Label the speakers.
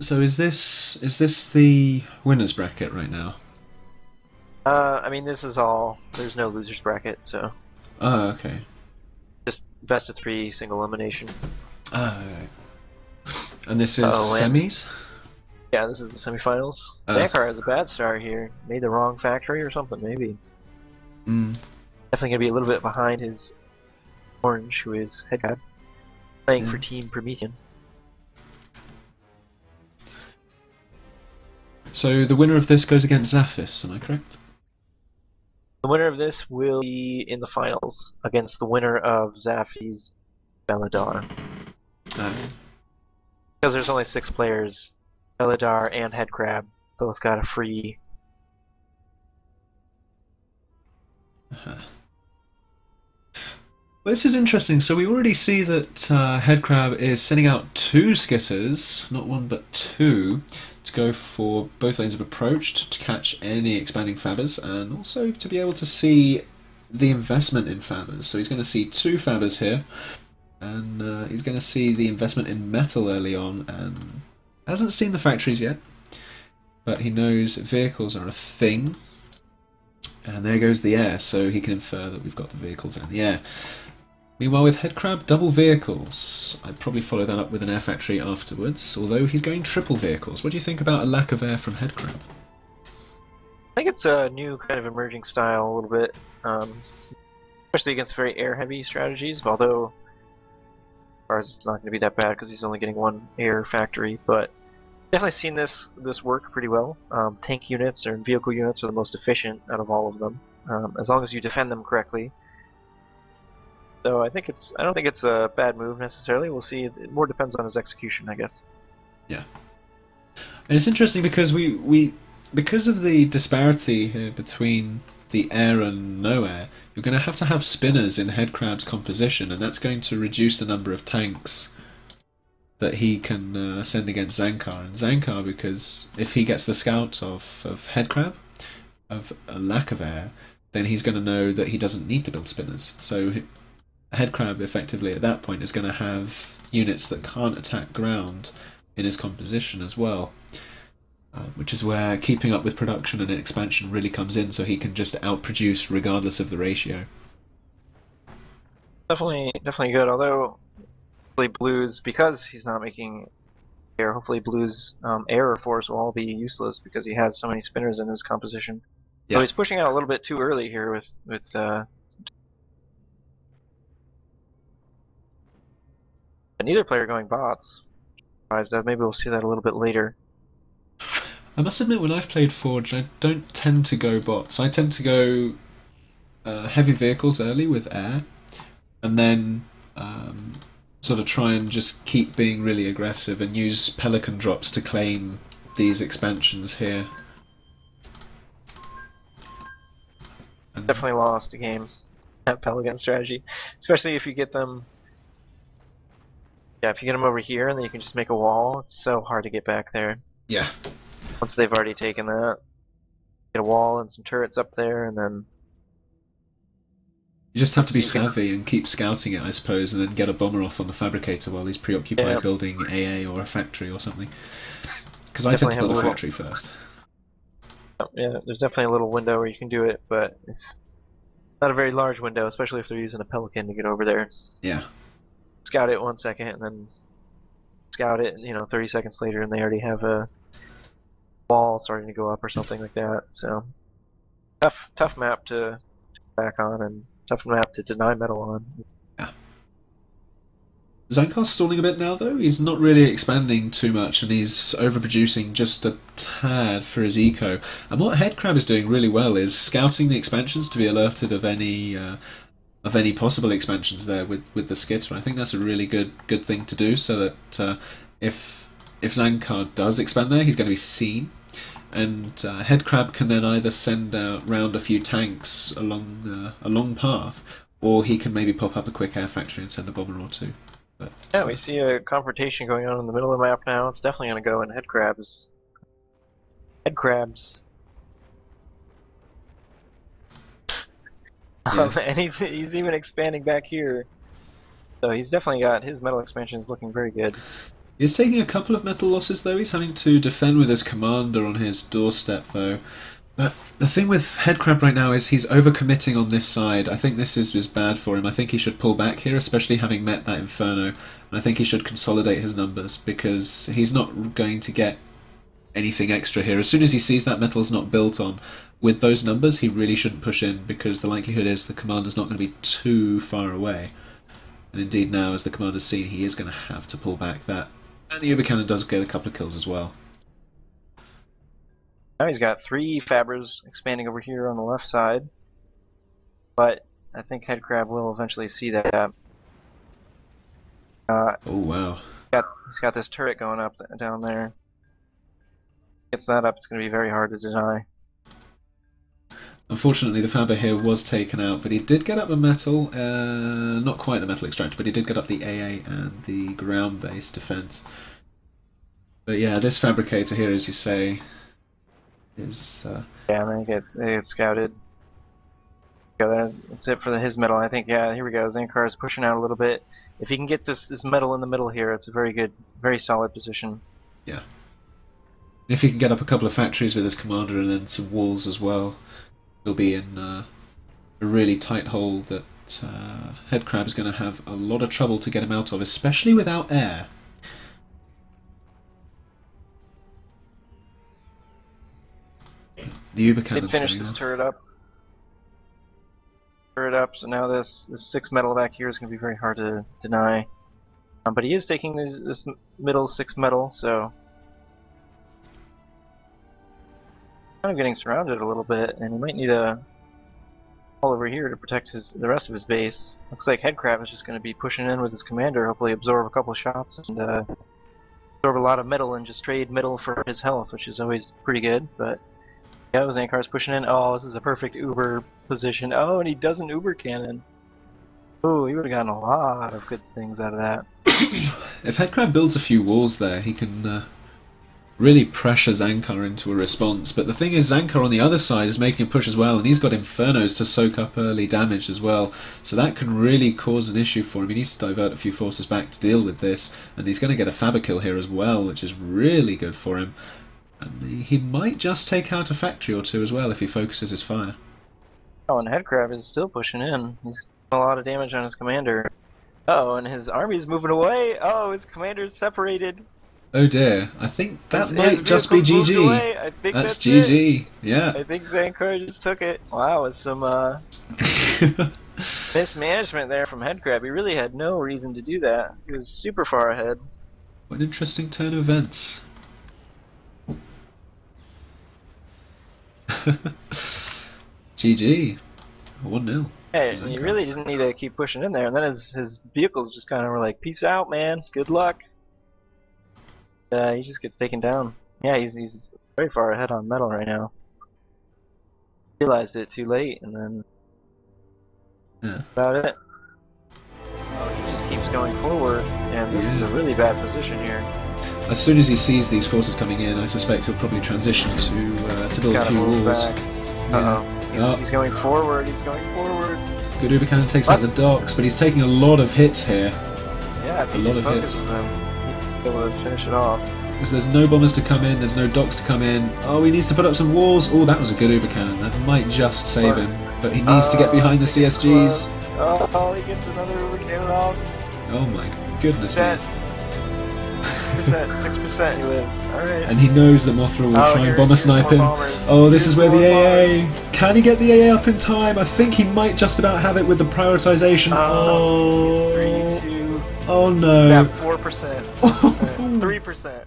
Speaker 1: So is this the winners bracket right now?
Speaker 2: I mean, this is all. There's no losers bracket, so
Speaker 1: Oh, okay.
Speaker 2: just best of three, single elimination.
Speaker 1: Oh, right. And this is
Speaker 2: Oh, and
Speaker 1: semis?
Speaker 2: yeah, this is the semifinals.
Speaker 1: Uh,
Speaker 2: Xankar has a bad start here. Made the wrong factory or something, maybe.
Speaker 1: mm,
Speaker 2: Definitely gonna be a little bit behind his orange, who is Headcrab, playing
Speaker 1: yeah.
Speaker 2: for Team Promethean.
Speaker 1: So the winner of this goes against Zaphis, am I correct?
Speaker 2: The winner of this will be in the finals against the winner of Zaffi's Beladar.
Speaker 1: Uh,
Speaker 2: Because there's only 6 players, Beladar and Headcrab both got a free.
Speaker 1: Well, this is interesting. So we already see that Headcrab is sending out 2 skitters, not one but 2, to go for both lanes of approach to catch any expanding fabbers, and also to be able to see the investment in fabbers. So he's going to see 2 fabbers here, and he's going to see the investment in metal early on, and hasn't seen the factories yet, but he knows vehicles are a thing. And there goes the air, so he can infer that we've got the vehicles in the air. Meanwhile, with Headcrab, double vehicles. I'd probably follow that up with an air factory afterwards, although he's going triple vehicles. What do you think about a lack of air from Headcrab?
Speaker 2: I think it's a new kind of emerging style a little bit, especially against very air-heavy strategies. Although, as far as it's not going to be that bad because he's only getting 1 air factory, but definitely seen this work pretty well. Tank units and vehicle units are the most efficient out of all of them, as long as you defend them correctly. So I don't think it's a bad move necessarily. We'll see. It more depends on his execution, I guess.
Speaker 1: Yeah. And it's interesting because because of the disparity here between the air and no air, you're going to have spinners in Headcrab's composition, and that's going to reduce the number of tanks that he can send against Xankar. And Xankar, because if he gets the scout of Headcrab, of a lack of air, then he's going to know that he doesn't need to build spinners. So Headcrab effectively at that point is going to have units that can't attack ground in his composition as well, which is where keeping up with production and expansion really comes in, so he can just outproduce regardless of the ratio.
Speaker 2: Definitely good. Although, hopefully Blue's, because he's not making air, hopefully Blue's air force will all be useless because he has so many spinners in his composition.
Speaker 1: Yeah.
Speaker 2: So he's pushing out a little bit too early here with neither player going bots. Surprised that maybe we'll see that a little bit later.
Speaker 1: I must admit, when I've played Forge, I don't tend to go bots. I tend to go heavy vehicles early with air, and then sort of try and just keep being really aggressive and use pelican drops to claim these expansions here. And
Speaker 2: Definitely lost a game, that pelican strategy. Especially if you get them. Yeah, if you get them over here and then you can just make a wall, it's so hard to get back there.
Speaker 1: yeah,
Speaker 2: Once they've already taken that. Get a wall and some turrets up there, and then
Speaker 1: you just have to be
Speaker 2: you can-
Speaker 1: savvy and keep scouting it, I suppose, and then get a bomber off on the fabricator while he's preoccupied building AA or a factory or something. Because I tend to build a factory first.
Speaker 2: Yeah, there's definitely a little window where you can do it, but it's not a very large window, especially if they're using a pelican to get over there.
Speaker 1: Yeah.
Speaker 2: Scout it 1 second, and then scout it, 30 seconds later, and they already have a wall starting to go up or something like that. So tough map to back on, and tough map to deny metal on.
Speaker 1: Yeah. Zankar's stalling a bit now, though. He's not really expanding too much, and he's overproducing just a tad for his eco. And what Headcrab is doing really well is scouting the expansions to be alerted of any possible expansions there with the skitter. I think that's a really good thing to do, so that if Xankar does expand there, he's going to be seen, and Headcrab can then either send round a few tanks along a long path, or he can maybe pop up a quick air factory and send a bomber or 2. But,
Speaker 2: Yeah, we see a confrontation going on in the middle of the map now. It's definitely going to go in Headcrab's.
Speaker 1: Yeah.
Speaker 2: And he's even expanding back here. So he's definitely got his metal expansions looking very good.
Speaker 1: He's taking a couple of metal losses though. He's having to defend with his commander on his doorstep though. But the thing with Headcrab right now is he's overcommitting on this side. I think this is bad for him. I think he should pull back here, especially having met that Inferno. And I think he should consolidate his numbers because he's not going to get anything extra here. As soon as he sees that metal's not built on, with those numbers, he really shouldn't push in because the likelihood is the commander's not going to be too far away. And indeed now, as the commander's seen, he is going to have to pull back that. And the Uber Cannon does get a couple of kills as well.
Speaker 2: Now he's got 3 Fabbers expanding over here on the left side. But I think Headcrab will eventually see that.
Speaker 1: Oh wow.
Speaker 2: He's got this turret going up down there. Gets that up, it's going to be very hard to deny.
Speaker 1: Unfortunately, the Fabber here was taken out, but he did get up a metal, not quite the metal extractor, but he did get up the AA and the ground-based defense. But yeah, this fabricator here, as you say, is...
Speaker 2: Yeah, I think it's scouted. Yeah, that's it for his metal. I think, yeah, here we go. Xankar is pushing out a little bit. If he can get this metal in the middle here, it's a very good, very solid position.
Speaker 1: Yeah. If he can get up a couple of factories with his commander and then some walls as well, he'll be in a really tight hole that Headcrab is going to have a lot of trouble to get him out of, especially without air. The Uber Cannon
Speaker 2: did finish this turret up. So now this 6 metal back here is going to be very hard to deny. But he is taking this middle 6 metal, so kind of getting surrounded a little bit, and he might need a wall over here to protect the rest of his base. Looks like Headcrab is just going to be pushing in with his commander, hopefully absorb a couple of shots and absorb a lot of metal and just trade metal for his health, which is always pretty good. But yeah, Xankar's pushing in. Oh, this is a perfect Uber position. Oh, and he does an Uber cannon. Oh, he would have gotten a lot of good things out of that.
Speaker 1: If Headcrab builds a few walls there, he can really pressure Xankar into a response. But the thing is, Xankar on the other side is making a push as well, and he's got Infernos to soak up early damage as well. So that can really cause an issue for him. He needs to divert a few forces back to deal with this, and he's going to get a Fabber kill here as well, which is really good for him. And he might just take out a factory or two as well if he focuses his fire.
Speaker 2: Oh, and Headcrab is still pushing in. He's doing a lot of damage on his commander. Uh-oh, and his army's moving away. Oh, his commander's separated.
Speaker 1: Oh dear, I think that might just be GG.
Speaker 2: I think
Speaker 1: that's GG,
Speaker 2: it.
Speaker 1: Yeah.
Speaker 2: I think Xankar just took it. Wow, with some mismanagement there from Headcrab. He really had no reason to do that. He was super far ahead.
Speaker 1: What an interesting turn of events. GG. 1-0.
Speaker 2: Hey, he really didn't need to keep pushing in there, and then his vehicles just kind of were like, peace out, man, good luck. He just gets taken down. Yeah, he's very far ahead on metal right now. Realized it too late, and then
Speaker 1: yeah.
Speaker 2: About it. He just keeps going forward, and this is a really bad position here.
Speaker 1: As soon as he sees these forces coming in, I suspect he'll probably transition to build a few walls.
Speaker 2: Uh-oh. He's going forward, he's going forward.
Speaker 1: Good Uber Cannon takes out the docks, but he's taking a lot of hits here.
Speaker 2: Yeah, if he just focuses them, he'll be able to finish it off.
Speaker 1: Because there's no bombers to come in, there's no docks to come in. Oh, he needs to put up some walls. Oh, that was a good Uber Cannon. That might just save him. But he needs to get behind the CSGs.
Speaker 2: Oh, he gets another Uber Cannon off.
Speaker 1: Oh my goodness me.
Speaker 2: 6% he lives. Alright.
Speaker 1: And he knows that Mothra will try and bomber snipe him. Oh, this is where the AA... Can he get the AA up in time? I think he might just about have it with the prioritization. Oh,
Speaker 2: 3, 2.
Speaker 1: Oh no.
Speaker 2: Yeah, 4%. 3%.